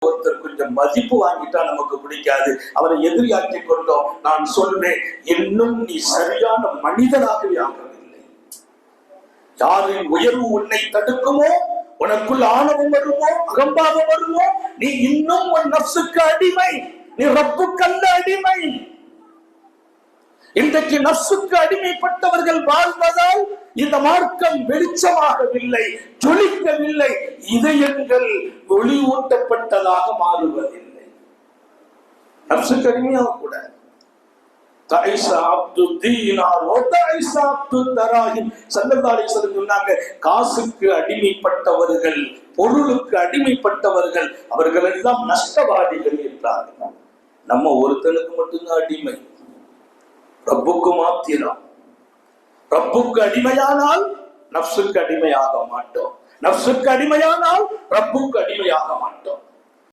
ஒருத்தர் கொஞ்சம் மதிப்பு வாங்கிட்டா நமக்கு பிடிக்காது, அவரை எதிரியாக்கி கொண்டோம். நான் சொல்றேன், இன்னும் நீ சரியான மனிதனாகவே ஆகவில்லை. யாரின் உயர்வு உன்னை தடுக்குமோ, உனக்குள் ஆணவம் வருமோ, அகம்பாவம் வருமோ, நீ இன்னும் உன் நப்சுக்கு அடிமை, நீ ரப்புக்கல்ல அடிமை. இன்றைக்கு நப்சுக்கு அடிமைப்பட்டவர்கள் வாழ்வதால் இந்த மார்க்கம் வெளிச்சமாகவில்லை, ஜொலிக்கவில்லை, இதயங்கள் ஒளியூட்டப்பட்டதாக மாறுவதில்லை. நப்சுக்கு அடிமையாக கூட காசுக்கு அடிமைப்பட்டவர்கள், பொருளுக்கு அடிமைப்பட்டவர்கள், அவர்கள் எல்லாம் நஷ்டவாதிகள் என்றார்கள். நம்ம ஒருத்தனுக்கு மட்டும்தான் அடிமை, ரப்புக்கு மாத்திரம். ரப்புக்கு அடிமையானால் நப்சுக்கு அடிமையாக மாட்டோம், நப்சுக்கு அடிமையானால் ரப்புக்கு அடிமையாக மாட்டோம்.